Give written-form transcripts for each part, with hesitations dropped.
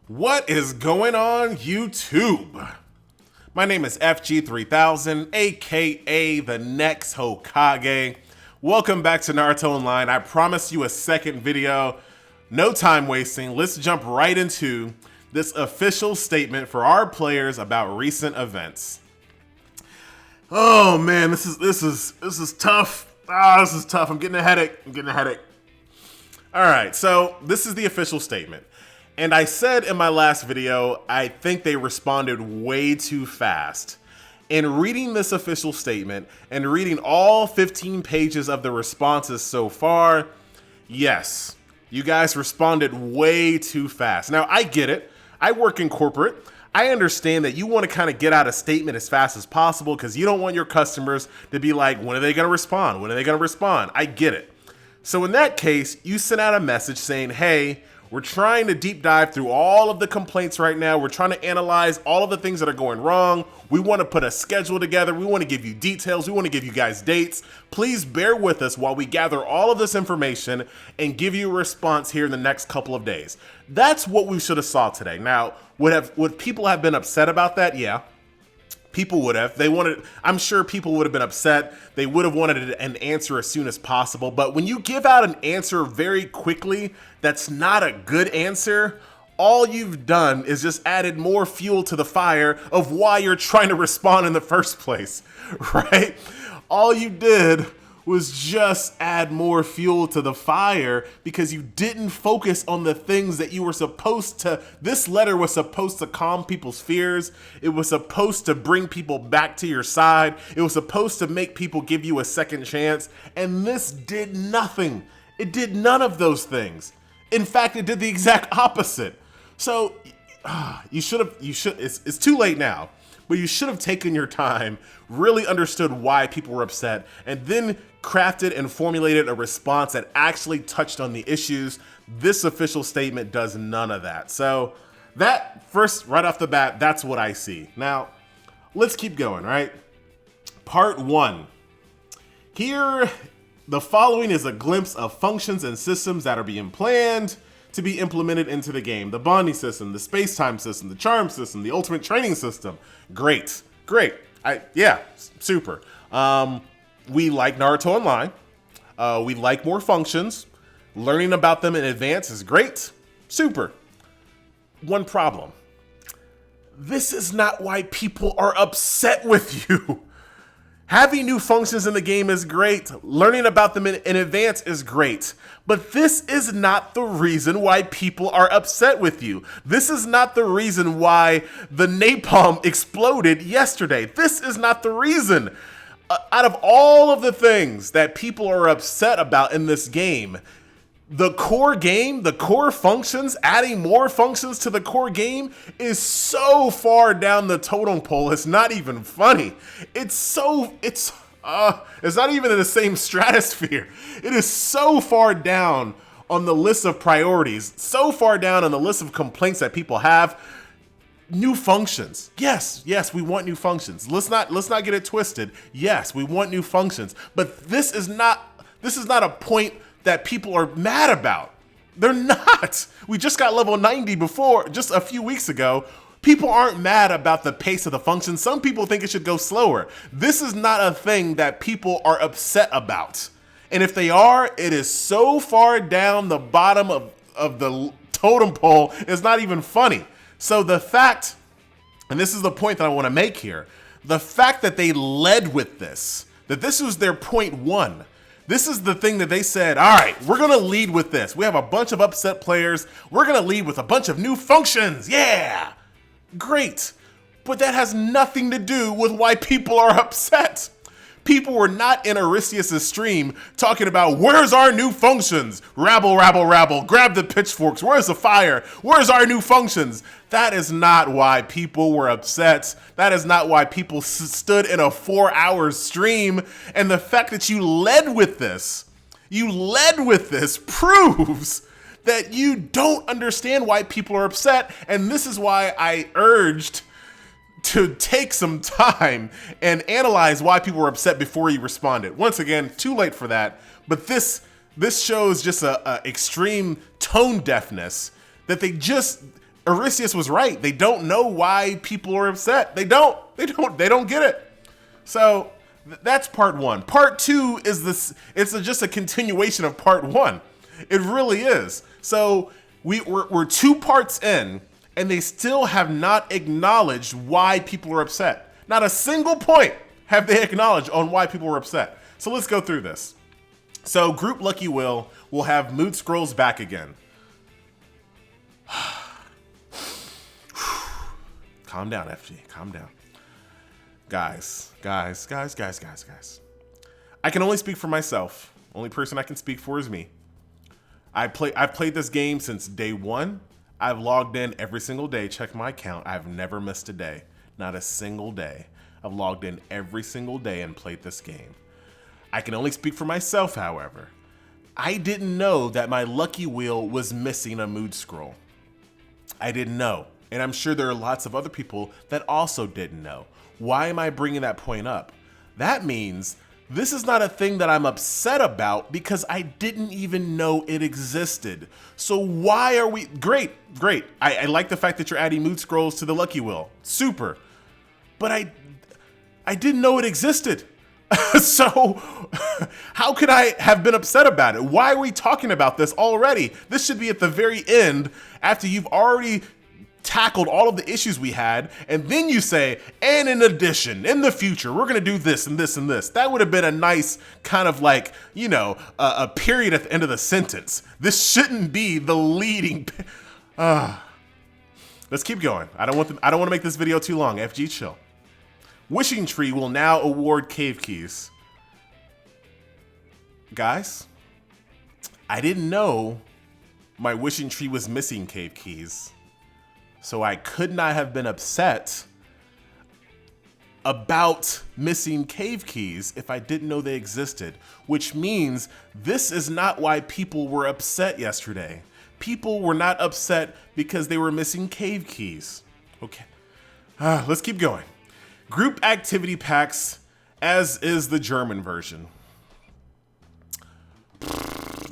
What is going on YouTube? My name is FG3000, aka the next Hokage. Welcome back to Naruto Online. I promised you a second video. No time wasting. Let's jump right into this official statement for our players about recent events. Oh man, this is tough. This is tough. I'm getting a headache. All right, so this is the official statement. And I said in my last video, I think they responded way too fast. In reading this official statement and reading all 15 pages of the responses so far, yes, you guys responded way too fast. Now, I get it. I work in corporate. I understand that you want to kind of get out a statement as fast as possible because you don't want your customers to be like, when are they going to respond? When are they going to respond? I get it. So in that case, you sent out a message saying, hey, we're trying to deep dive through all of the complaints right now. We're trying to analyze all of the things that are going wrong. We want to put a schedule together. We want to give you details. We want to give you guys dates. Please bear with us while we gather all of this information and give you a response here in the next couple of days. That's what we should have saw today. Now, would people have been upset about that? Yeah. People would have. I'm sure people would have been upset. They would have wanted an answer as soon as possible. But when you give out an answer very quickly, that's not a good answer. All you've done is just added more fuel to the fire of why you're trying to respond in the first place, right? All you did was just add more fuel to the fire because you didn't focus on the things that you were supposed to. This letter was supposed to calm people's fears. It was supposed to bring people back to your side. It was supposed to make people give you a second chance. And this did nothing. It did none of those things. In fact, it did the exact opposite. So it's too late now. But you should have taken your time, really understood why people were upset, and then crafted and formulated a response that actually touched on the issues. This official statement does none of that. So that first, right off the bat, that's what I see. Now, let's keep going, right? Part 1. Here, the following is a glimpse of functions and systems that are being planned to be implemented into the game. The bonding system, the space-time system, the charm system, the ultimate training system. Great. Yeah, super. We like Naruto Online. We like more functions. Learning about them in advance is great. Super. One problem. This is not why people are upset with you. Having new functions in the game is great. Learning about them in advance is great. But this is not the reason why people are upset with you. This is not the reason why the napalm exploded yesterday. This is not the reason. Out of all of the things that people are upset about in this game, the core functions, adding more functions to the core game is so far down the totem pole. It's not even funny. It's not even in the same stratosphere. It is so far down on the list of priorities, so far down on the list of complaints that people have. New functions. Yes, we want new functions. Let's not get it twisted. Yes, we want new functions, but this is not a point that people are mad about. They're not. We just got level 90 before, just a few weeks ago. People aren't mad about the pace of the function. Some people think it should go slower. This is not a thing that people are upset about. And if they are, it is so far down the bottom of the totem pole, it's not even funny. So the fact, and this is the point that I want to make here, the fact that they led with this, that this was their point 1, this is the thing that they said, all right, we're going to lead with this. We have a bunch of upset players. We're going to lead with a bunch of new functions. Yeah, great. But that has nothing to do with why people are upset. People were not in Aristius' stream talking about, where's our new functions? Rabble, rabble, rabble, grab the pitchforks. Where's the fire? Where's our new functions? That is not why people were upset. That is not why people stood in a 4-hour stream. And the fact that you led with this proves that you don't understand why people are upset. And this is why I urged to take some time and analyze why people were upset before you responded. Once again, too late for that, but this shows just a extreme tone deafness that they just Arisius was right. They don't know why people are upset. They don't get it. So that's part one. Part two is this. It's just a continuation of part one. It really is. So we're 2 parts in, and they still have not acknowledged why people are upset. Not a single point have they acknowledged on why people were upset. So let's go through this. So Group Lucky will have mood scrolls back again. Calm down, FG. Calm down. Guys. I can only speak for myself. Only person I can speak for is me. I've played this game since day 1. I've logged in every single day, checked my account. I've never missed a day. Not a single day. I've logged in every single day and played this game. I can only speak for myself, however. I didn't know that my Lucky Wheel was missing a mood scroll. I didn't know. And I'm sure there are lots of other people that also didn't know. Why am I bringing that point up? That means this is not a thing that I'm upset about because I didn't even know it existed. So why are we, great. I like the fact that you're adding mood scrolls to the Lucky Wheel, super. But I didn't know it existed. So how could I have been upset about it? Why are we talking about this already? This should be at the very end after you've already tackled all of the issues we had, and then you say, and in addition, in the future, we're gonna do this and this and this. That would have been a nice kind of like, you know, a period at the end of the sentence. This shouldn't be the leading. Let's keep going. I don't want to make this video too long. FG, chill. Wishing Tree will now award cave keys. Guys, I didn't know my Wishing Tree was missing cave keys. So I could not have been upset about missing cave keys if I didn't know they existed, which means this is not why people were upset yesterday. People were not upset because they were missing cave keys. Okay, let's keep going. Group activity packs, as is the German version.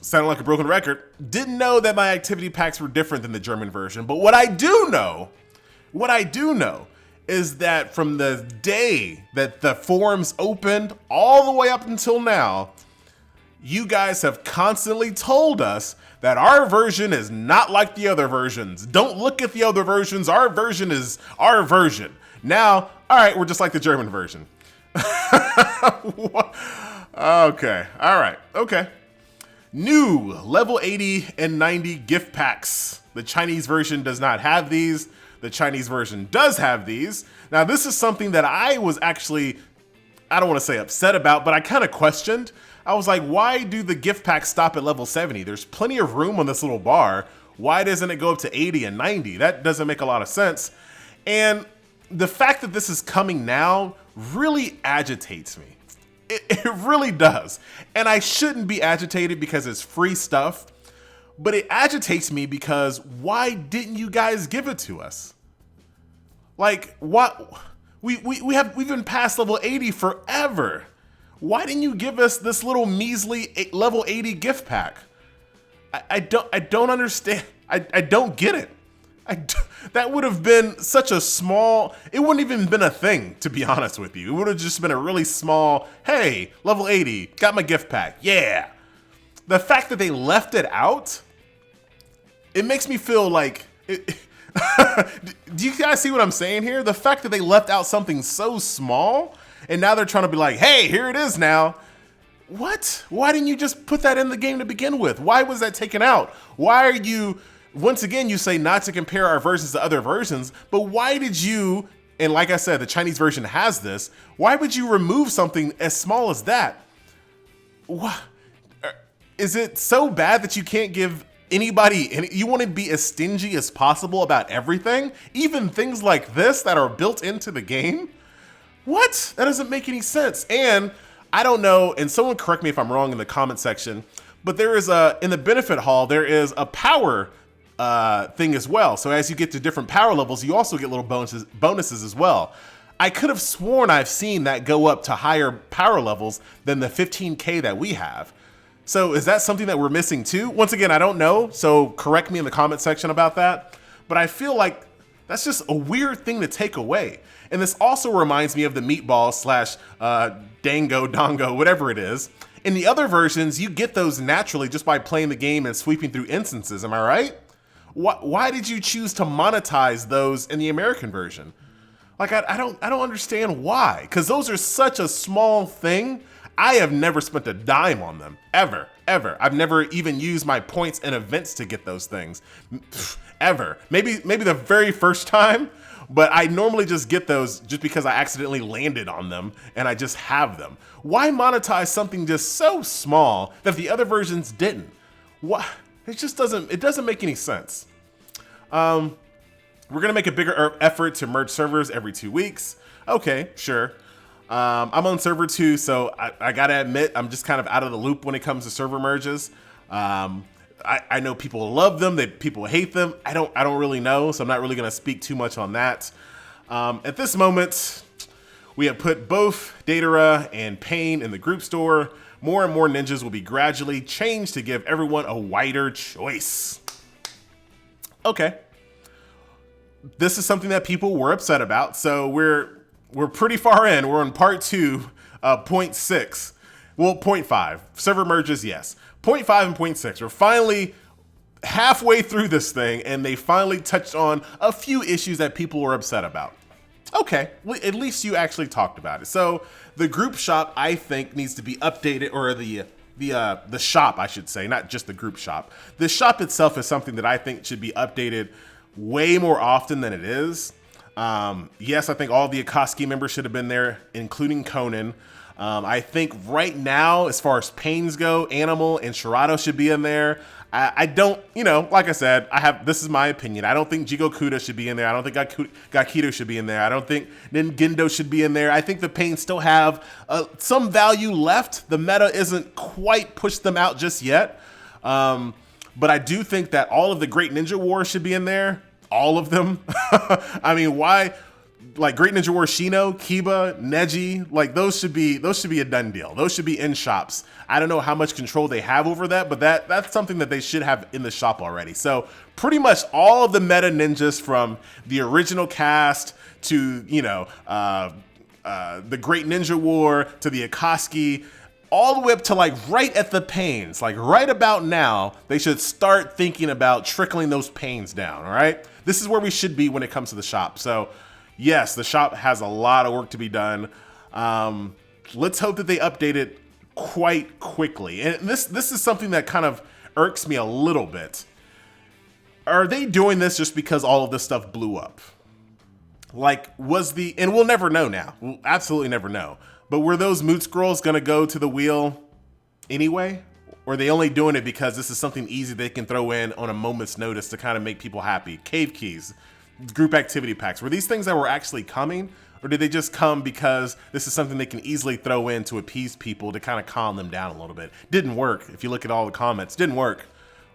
Sounded like a broken record. Didn't know that my activity packs were different than the German version, but what I do know is that from the day that the forums opened all the way up until now, you guys have constantly told us that our version is not like the other versions. Don't look at the other versions. Our version is our version. Now, all right, we're just like the German version. Okay, all right, okay. New level 80 and 90 gift packs. The Chinese version does not have these. The Chinese version does have these. Now, this is something that I was actually, I don't want to say upset about, but I kind of questioned. I was like, why do the gift packs stop at level 70? There's plenty of room on this little bar. Why doesn't it go up to 80 and 90? That doesn't make a lot of sense. And the fact that this is coming now really agitates me. It really does. And I shouldn't be agitated because it's free stuff, but it agitates me because why didn't you guys give it to us? Like, what? We've been past level 80 forever. Why didn't you give us this little measly level 80 gift pack? I don't understand. I don't get it. That would have been such a small, it wouldn't even been a thing, to be honest with you. It would have just been a really small, hey, level 80, got my gift pack, yeah. The fact that they left it out, it makes me feel like, do you guys see what I'm saying here? The fact that they left out something so small, and now they're trying to be like, hey, here it is now. What? Why didn't you just put that in the game to begin with? Why was that taken out? Why are you... Once again, you say not to compare our versions to other versions, but why did you, and like I said, the Chinese version has this, why would you remove something as small as that? What? Is it so bad that you can't give anybody, you want to be as stingy as possible about everything? Even things like this that are built into the game? What? That doesn't make any sense. And I don't know, and someone correct me if I'm wrong in the comment section, but there is in the benefit hall, there is a power thing as well. So as you get to different power levels, you also get little bonuses as well. I could have sworn I've seen that go up to higher power levels than the 15K that we have. So is that something that we're missing too? Once again, I don't know, so correct me in the comment section about that. but I feel like that's just a weird thing to take away. And this also reminds me of the meatball slash dango, dongo, whatever it is. In the other versions, you get those naturally just by playing the game and sweeping through instances, am I right? Why did you choose to monetize those in the American version? Like, I don't understand why, because those are such a small thing. I have never spent a dime on them, ever. I've never even used my points in events to get those things, ever. Maybe the very first time, but I normally just get those just because I accidentally landed on them and I just have them. Why monetize something just so small that the other versions didn't? What? It just doesn't make any sense. We're gonna make a bigger effort to merge servers every 2 weeks. Okay, sure. I'm on server 2, so I gotta admit, I'm just kind of out of the loop when it comes to server merges. I know people love them, people hate them. I don't really know, so I'm not really gonna speak too much on that. At this moment, we have put both Datara and Pain in the group store. More and more ninjas will be gradually changed to give everyone a wider choice. Okay. This is something that people were upset about, so we're pretty far in. We're on part 2, 0.6. Well, 0.5. Server merges, yes. 0.5 and 0.6. We're finally halfway through this thing, and they finally touched on a few issues that people were upset about. Okay, well, at least you actually talked about it. So the group shop, I think, needs to be updated, or the shop, I should say, not just the group shop. The shop itself is something that I think should be updated way more often than it is. Yes, I think all the Akatsuki members should have been there, including Conan. I think right now, as far as Pains go, Animal and Shirato should be in there. I don't, like I said, this is my opinion. I don't think Jigo Kuda should be in there. I don't think Gakido should be in there. I don't think Ningendo should be in there. I think the Pains still have some value left. The meta isn't quite pushed them out just yet. But I do think that all of the Great Ninja Wars should be in there. All of them. I mean, why? Like Great Ninja War Shino, Kiba, Neji, like those should be a done deal. Those should be in shops. I don't know how much control they have over that, but that's something that they should have in the shop already. So pretty much all of the meta ninjas from the original cast to, the Great Ninja War to the Akatsuki, all the way up to like right at the Pains, like right about now, they should start thinking about trickling those Pains down, all right? This is where we should be when it comes to the shop. So yes, the shop has a lot of work to be done. Let's hope that they update it quite quickly. And this is something that kind of irks me a little bit. Are they doing this just because all of this stuff blew up? Like, and we'll never know now. We'll absolutely never know. But were those Moot Scrolls gonna go to the wheel anyway? Or are they only doing it because this is something easy they can throw in on a moment's notice to kind of make people happy? Cave keys, group activity packs. Were these things that were actually coming? Or did they just come because this is something they can easily throw in to appease people to kind of calm them down a little bit? Didn't work. If you look at all the comments, didn't work.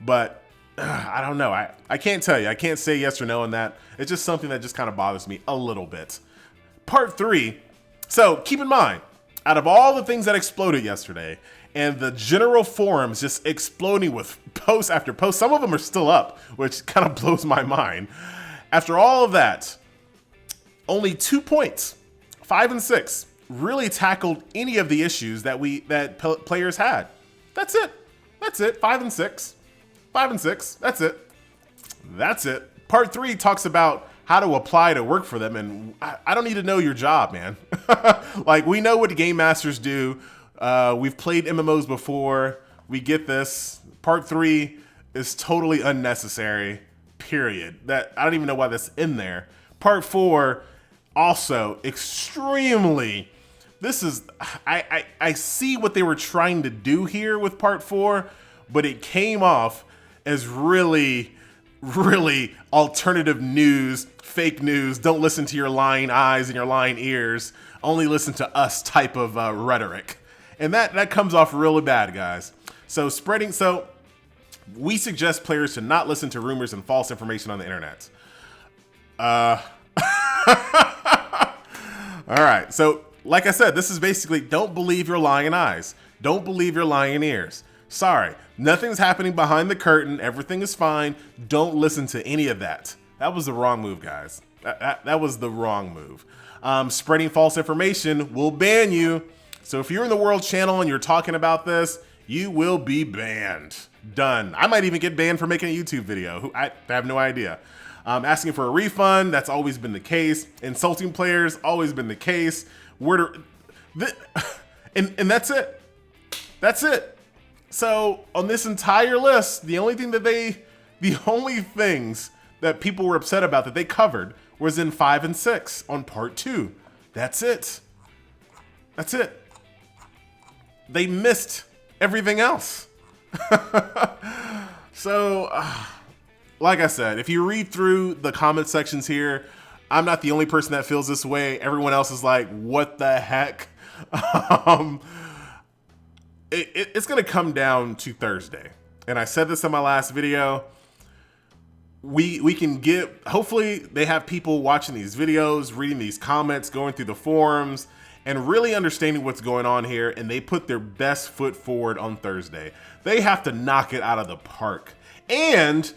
But I don't know. I can't tell you. I can't say yes or no on that. It's just something that just kind of bothers me a little bit. Part 3. So keep in mind, out of all the things that exploded yesterday and the general forums just exploding with post after post, some of them are still up, which kind of blows my mind. After all of that, only 2 points, 5 and 6, really tackled any of the issues that players had. That's it. 5 and 6. 5 and 6. That's it. Part 3 talks about how to apply to work for them, and I don't need to know your job, man. Like, we know what the game masters do. We've played MMOs before. We get this. Part 3 is totally unnecessary, period. I don't even know why that's in there. Part 4, also extremely, I see what they were trying to do here with part 4, but it came off as really alternative news, fake news, don't listen to your lying eyes and your lying ears, only listen to us type of rhetoric. And that comes off really bad, guys. So we suggest players to not listen to rumors and false information on the internet. All right, so like I said, this is basically don't believe your lying eyes. Don't believe your lying ears. Sorry, nothing's happening behind the curtain. Everything is fine. Don't listen to any of that. That was the wrong move, guys. That was the wrong move. Spreading false information will ban you. So if you're in the World Channel and you're talking about this, you will be banned. Done. I might even get banned for making a YouTube video. I have no idea. Asking for a refund, that's always been the case. Insulting players, always been the case. And that's it. That's it. So on this entire list, the only things that people were upset about that they covered was in 5 and 6 on part 2. That's it. That's it. They missed everything else. So, like I said, if you read through the comment sections here, I'm not the only person that feels this way. Everyone else is like, what the heck? It's going to come down to Thursday. And I said this in my last video. We can get, hopefully they have people watching these videos, reading these comments, going through the forums, and really understanding what's going on here, and they put their best foot forward on Thursday. They have to knock it out of the park. And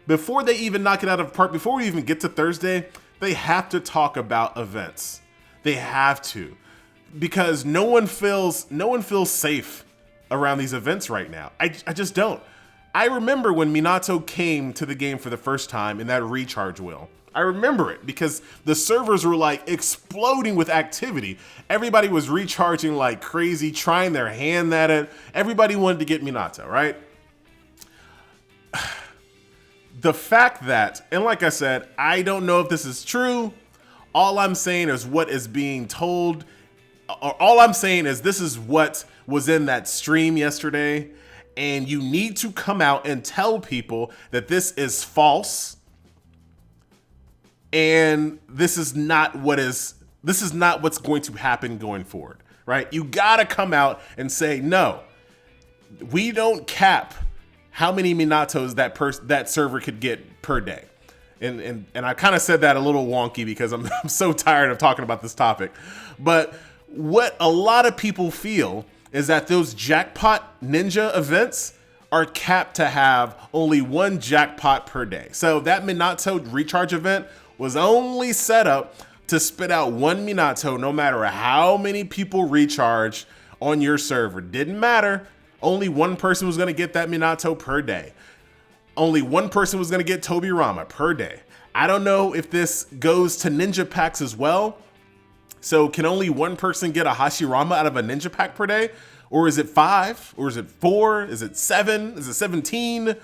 before they even knock it out of the park, before we even get to Thursday, they have to talk about events. They have to, because no one feels safe around these events right now. I just don't. I remember when Minato came to the game for the first time in that recharge wheel. I remember it because the servers were like exploding with activity. Everybody was recharging like crazy, trying their hand at it. Everybody wanted to get Minato, right? The fact that, and like I said, I don't know if this is true. All I'm saying is what is being told. All I'm saying is this is what was in that stream yesterday. And you need to come out and tell people that this is false. And this is not what's going to happen going forward, right? You gotta come out and say, no, we don't cap how many Minatos that server could get per day. And I kind of said that a little wonky because I'm so tired of talking about this topic. But what a lot of people feel is that those jackpot ninja events are capped to have only one jackpot per day. So that Minato recharge event was only set up to spit out one Minato no matter how many people recharge on your server. Didn't matter. Only one person was going to get that Minato per day. Only one person was going to get Tobirama per day. I don't know if this goes to ninja packs as well. So can only one person get a Hashirama out of a ninja pack per day? Or is it 5? Or is it 4? Is it 7? Is it 17?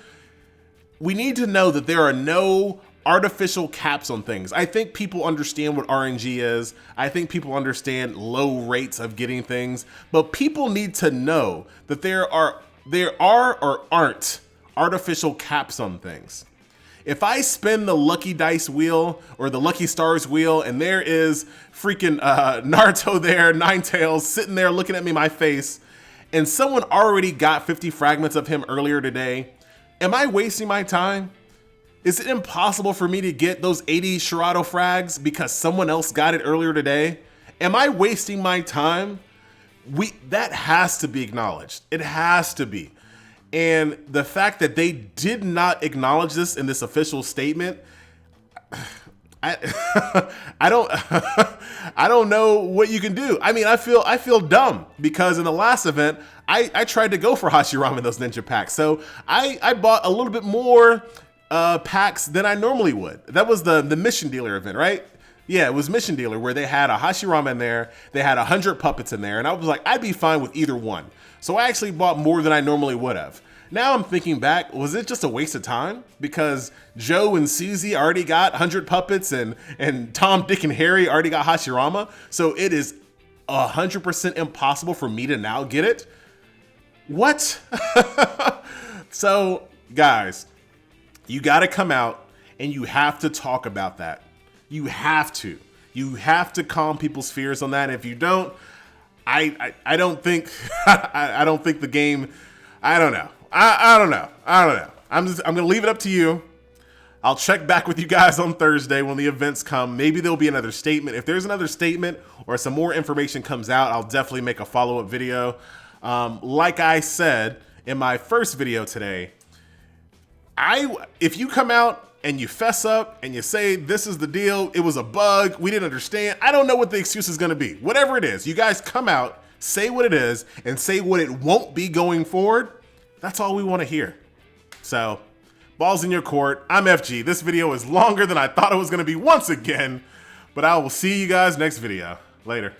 We need to know that there are no artificial caps on things. I think people understand what RNG is. I think people understand low rates of getting things, but people need to know that there are or aren't artificial caps on things. If I spin the lucky dice wheel or the lucky stars wheel and there is freaking Naruto there, Ninetales sitting there looking at me in my face, and someone already got 50 fragments of him earlier today, am I wasting my time? Is it impossible for me to get those 80 Shirato frags because someone else got it earlier today? Am I wasting my time? That has to be acknowledged. It has to be. And the fact that they did not acknowledge this in this official statement, I don't know what you can do. I mean, I feel dumb because in the last event, I tried to go for Hashirama in those ninja packs. So I bought a little bit more packs than I normally would. That was the mission dealer event, right? Yeah, it was mission dealer where they had a Hashirama in there. They had 100 puppets in there. And I was like, I'd be fine with either one. So I actually bought more than I normally would have. Now I'm thinking back, was it just a waste of time? Because Joe and Susie already got 100 puppets and Tom, Dick, and Harry already got Hashirama. So it is 100% impossible for me to now get it. What? So guys, you got to come out and you have to talk about that. You have to. You have to calm people's fears on that. And if you don't, I don't think I don't think the game. I don't know. I don't know. I'm gonna leave it up to you. I'll check back with you guys on Thursday when the events come. Maybe there'll be another statement. If there's another statement or some more information comes out, I'll definitely make a follow-up video. Like I said in my first video today, if you come out and you fess up and you say, this is the deal, it was a bug, we didn't understand. I don't know what the excuse is gonna be. Whatever it is, you guys come out, say what it is, and say what it won't be going forward. That's all we wanna hear. So, ball's in your court. I'm FG. This video is longer than I thought it was gonna be once again, but I will see you guys next video. Later.